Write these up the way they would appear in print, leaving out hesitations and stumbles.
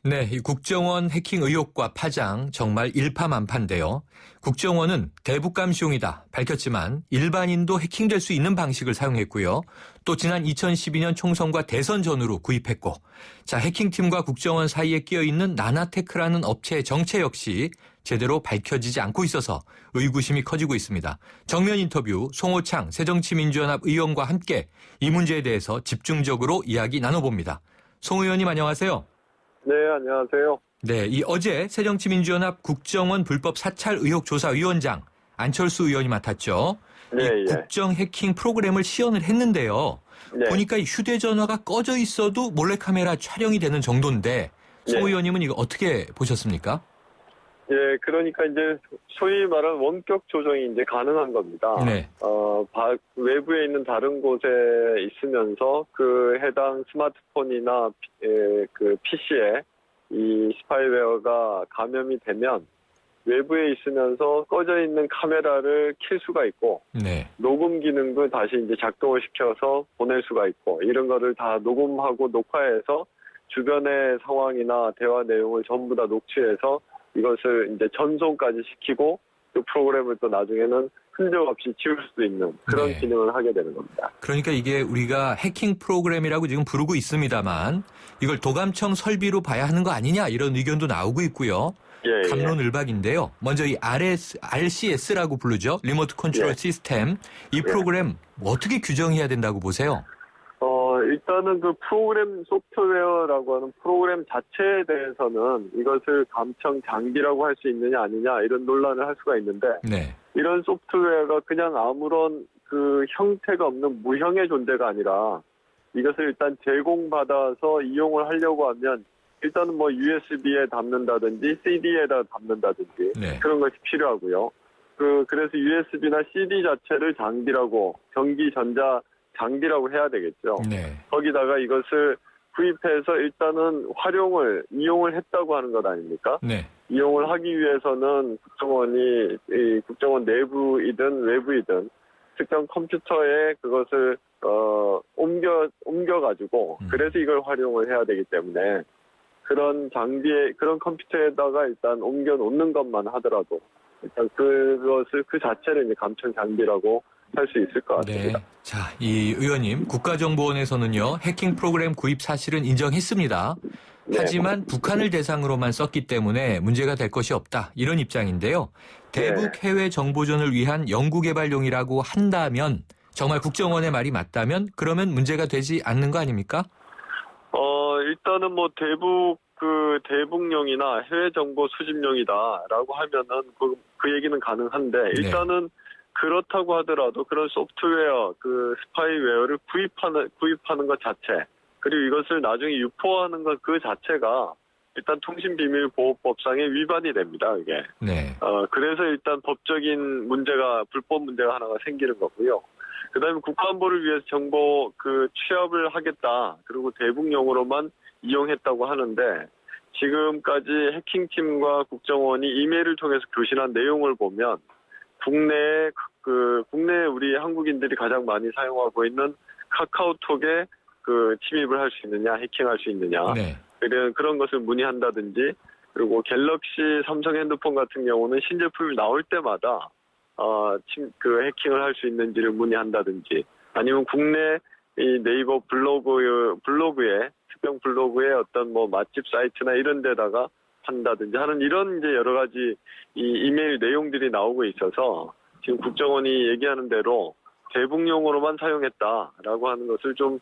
네, 이 국정원 해킹 의혹과 파장 정말 일파만파인데요. 국정원은 대북감시용이다 밝혔지만 일반인도 해킹될 수 있는 방식을 사용했고요. 또 지난 2012년 총선과 대선 전후로 구입했고, 자, 해킹팀과 국정원 사이에 끼어있는 나나테크라는 업체의 정체 역시 제대로 밝혀지지 않고 있어서 의구심이 커지고 있습니다. 정면 인터뷰 송호창 새정치민주연합 의원과 함께 이 문제에 대해서 집중적으로 이야기 나눠봅니다. 송 의원님 안녕하세요. 네, 안녕하세요. 네, 이 어제 새정치민주연합 국정원 불법 사찰 의혹 조사위원장 안철수 의원이 맡았죠. 네, 이 국정 해킹 프로그램을 시연을 했는데요. 네. 보니까 이 휴대전화가 꺼져 있어도 몰래카메라 촬영이 되는 정도인데 송 네. 의원님은 이거 어떻게 보셨습니까? 예, 그러니까 이제 소위 말하는 원격 조정이 이제 가능한 겁니다. 네. 외부에 있는 다른 곳에 있으면서 그 해당 스마트폰이나 그 PC에 이 스파이웨어가 감염이 되면 외부에 있으면서 꺼져 있는 카메라를 킬 수가 있고, 네. 녹음 기능도 다시 이제 작동을 시켜서 보낼 수가 있고, 이런 거를 다 녹음하고 녹화해서 주변의 상황이나 대화 내용을 전부 다 녹취해서 이것을 이제 전송까지 시키고 그 프로그램을 또 나중에는 흔적 없이 지울 수 있는 그런 네. 기능을 하게 되는 겁니다. 그러니까 이게 우리가 해킹 프로그램이라고 지금 부르고 있습니다만 이걸 도감청 설비로 봐야 하는 거 아니냐 이런 의견도 나오고 있고요. 예, 갑론을박인데요. 먼저 이 RCS라고 부르죠. 리모트 컨트롤 예. 시스템. 이 프로그램 어떻게 규정해야 된다고 보세요? 일단은 그 프로그램 소프트웨어라고 하는 프로그램 자체에 대해서는 이것을 감청 장비라고 할 수 있느냐 아니냐 이런 논란을 할 수가 있는데, 네. 이런 소프트웨어가 그냥 아무런 그 형태가 없는 무형의 존재가 아니라 이것을 일단 제공받아서 이용을 하려고 하면 일단은 뭐 USB에 담는다든지 CD에다 담는다든지 네. 그런 것이 필요하고요. 그래서 USB나 CD 자체를 장비라고, 전기 전자 장비라고 해야 되겠죠. 네. 거기다가 이것을 구입해서 일단은 이용을 했다고 하는 것 아닙니까? 네. 이용을 하기 위해서는 국정원 내부이든 외부이든 특정 컴퓨터에 그것을 옮겨가지고 그래서 이걸 활용을 해야 되기 때문에 그런 장비에, 그런 컴퓨터에다가 일단 옮겨 놓는 것만 하더라도 일단 그 자체를 이제 감청 장비라고 할 수 있을 것 같습니다. 네. 자, 이 의원님, 국가정보원에서는요, 해킹 프로그램 구입 사실은 인정했습니다. 네. 하지만 북한을 대상으로만 썼기 때문에 문제가 될 것이 없다. 이런 입장인데요. 대북 해외 정보전을 위한 연구개발용이라고 한다면, 정말 국정원의 말이 맞다면, 그러면 문제가 되지 않는 거 아닙니까? 일단은 뭐 대북용이나 해외 정보 수집용이다라고 하면은 그 얘기는 가능한데, 일단은 그렇다고 하더라도 그런 소프트웨어, 그 스파이웨어를 구입하는 것 자체, 그리고 이것을 나중에 유포하는 것 그 자체가 일단 통신비밀보호법상의 위반이 됩니다, 이게. 네. 그래서 일단 법적인 문제가, 불법 문제가 하나가 생기는 거고요. 그 다음에 국가안보를 위해서 정보 취합을 하겠다, 그리고 대북용으로만 이용했다고 하는데, 지금까지 해킹팀과 국정원이 이메일을 통해서 교신한 내용을 보면, 국내에 우리 한국인들이 가장 많이 사용하고 있는 카카오톡에 침입을 할 수 있느냐, 해킹할 수 있느냐, 네. 그런 것을 문의한다든지, 그리고 갤럭시, 삼성 핸드폰 같은 경우는 신제품이 나올 때마다 해킹을 할 수 있는지를 문의한다든지, 아니면 국내 이 네이버 블로그에 특정 블로그에 어떤 뭐 맛집 사이트나 이런 데다가 한다든지 하는 이런 이제 여러 가지 이 이메일 내용들이 나오고 있어서 지금 국정원이 얘기하는 대로 대북용으로만 사용했다라고 하는 것을 좀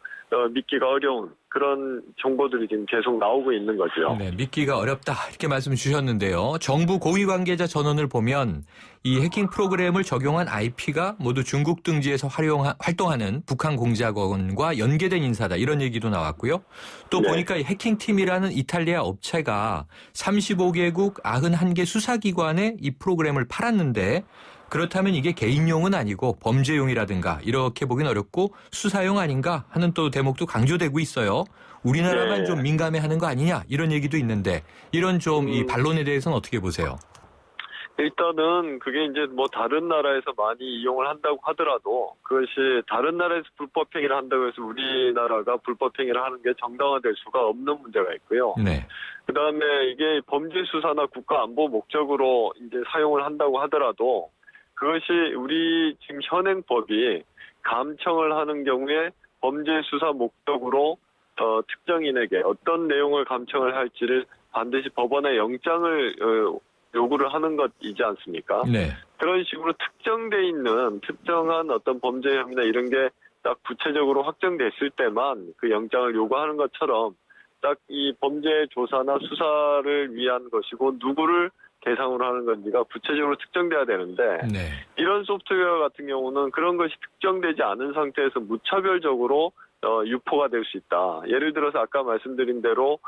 믿기가 어려운 그런 정보들이 지금 계속 나오고 있는 거죠. 네, 믿기가 어렵다 이렇게 말씀 주셨는데요. 정부 고위 관계자 전원을 보면 이 해킹 프로그램을 적용한 IP가 모두 중국 등지에서 활동하는 북한 공작원과 연계된 인사다 이런 얘기도 나왔고요. 또 보니까 이 해킹팀이라는 이탈리아 업체가 35개국 91개 수사기관에 이 프로그램을 팔았는데 그렇다면 이게 개인용은 아니고 범죄용이라든가 이렇게 보긴 어렵고 수사용 아닌가 하는 또 대목도 강조되고 있어요. 우리나라만 좀 민감해하는 거 아니냐 이런 얘기도 있는데 이런 좀 이 반론에 대해서는 어떻게 보세요? 일단은 그게 이제 뭐 다른 나라에서 많이 이용을 한다고 하더라도 그것이 다른 나라에서 불법 행위를 한다고 해서 우리나라가 불법 행위를 하는 게 정당화될 수가 없는 문제가 있고요. 네. 그다음에 이게 범죄 수사나 국가 안보 목적으로 이제 사용을 한다고 하더라도 그것이 우리 지금 현행법이 감청을 하는 경우에 범죄 수사 목적으로 특정인에게 어떤 내용을 감청을 할지를 반드시 법원에 영장을 요구를 하는 것이지 않습니까? 네. 그런 식으로 특정돼 있는 특정한 어떤 범죄 혐의나 이런 게 딱 구체적으로 확정됐을 때만 그 영장을 요구하는 것처럼 딱 이 범죄 조사나 수사를 위한 것이고 누구를 대상으로 하는 건지가 구체적으로 특정돼야 되는데 네. 이런 소프트웨어 같은 경우는 그런 것이 특정되지 않은 상태에서 무차별적으로 유포가 될 수 있다. 예를 들어서 아까 말씀드린 대로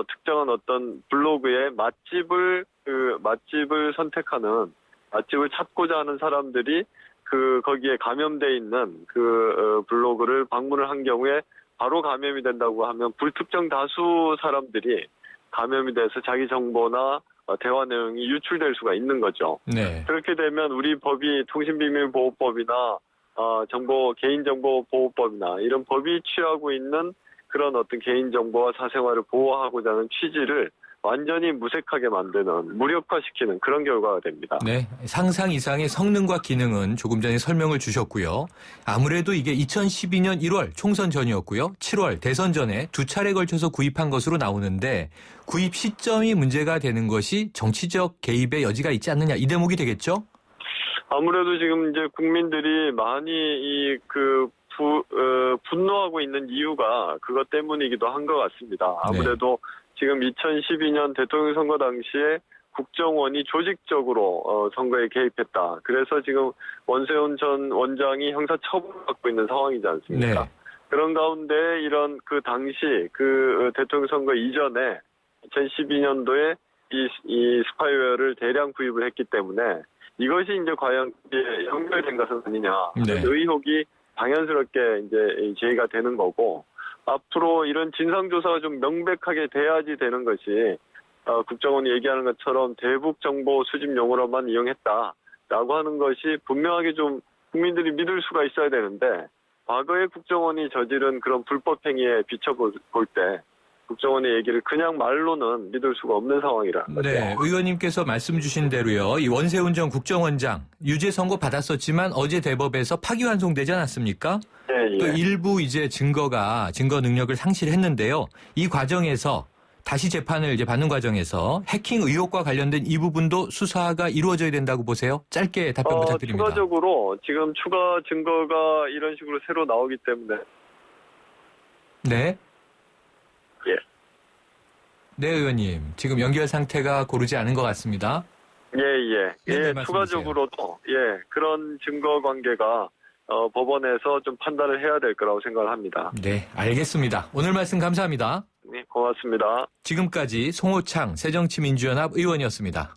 특정한 어떤 블로그에 맛집을 선택하는 맛집을 찾고자 하는 사람들이 거기에 감염돼 있는 블로그를 방문을 한 경우에 바로 감염이 된다고 하면 불특정 다수 사람들이 감염이 돼서 자기 정보나 대화 내용이 유출될 수가 있는 거죠. 네. 그렇게 되면 우리 법이 통신비밀보호법이나 개인정보보호법이나 이런 법이 취하고 있는 그런 어떤 개인정보와 사생활을 보호하고자 하는 취지를 완전히 무색하게 만드는, 무력화시키는 그런 결과가 됩니다. 네. 상상 이상의 성능과 기능은 조금 전에 설명을 주셨고요. 아무래도 이게 2012년 1월 총선 전이었고요. 7월 대선 전에 두 차례 걸쳐서 구입한 것으로 나오는데 구입 시점이 문제가 되는 것이 정치적 개입의 여지가 있지 않느냐 이 대목이 되겠죠? 아무래도 지금 이제 국민들이 많이 분노하고 있는 이유가 그것 때문이기도 한 것 같습니다. 아무래도 지금 2012년 대통령 선거 당시에 국정원이 조직적으로 선거에 개입했다. 그래서 지금 원세훈 전 원장이 형사 처벌을 받고 있는 상황이지 않습니까? 네. 그런 가운데 이런 당시 대통령 선거 이전에 2012년도에 이 스파이웨어를 대량 구입을 했기 때문에 이것이 이제 과연 연결된 것은 아니냐. 네. 의혹이 당연스럽게 이제 제기가 되는 거고 앞으로 이런 진상조사가 좀 명백하게 돼야지 되는 것이 국정원이 얘기하는 것처럼 대북 정보 수집 용어로만 이용했다라고 하는 것이 분명하게 좀 국민들이 믿을 수가 있어야 되는데 과거에 국정원이 저지른 그런 불법 행위에 비춰볼 때 국정원의 얘기를 그냥 말로는 믿을 수가 없는 상황이라는 거죠. 네, 의원님께서 말씀 주신 대로요. 이 원세훈 전 국정원장 유죄 선고 받았었지만 어제 대법에서 파기환송되지 않았습니까? 네, 또 예. 일부 이제 증거 능력을 상실했는데요. 이 과정에서 다시 재판을 이제 받는 과정에서 해킹 의혹과 관련된 이 부분도 수사가 이루어져야 된다고 보세요. 짧게 답변 부탁드립니다. 추가적으로 지금 추가 증거가 이런 식으로 새로 나오기 때문에 네. 예. 네, 의원님. 지금 연결 상태가 고르지 않은 것 같습니다. 예, 예. 네, 예, 말씀 추가적으로도, 그런 증거 관계가, 법원에서 좀 판단을 해야 될 거라고 생각을 합니다. 네, 알겠습니다. 오늘 말씀 감사합니다. 네, 고맙습니다. 지금까지 송호창 새정치민주연합 의원이었습니다.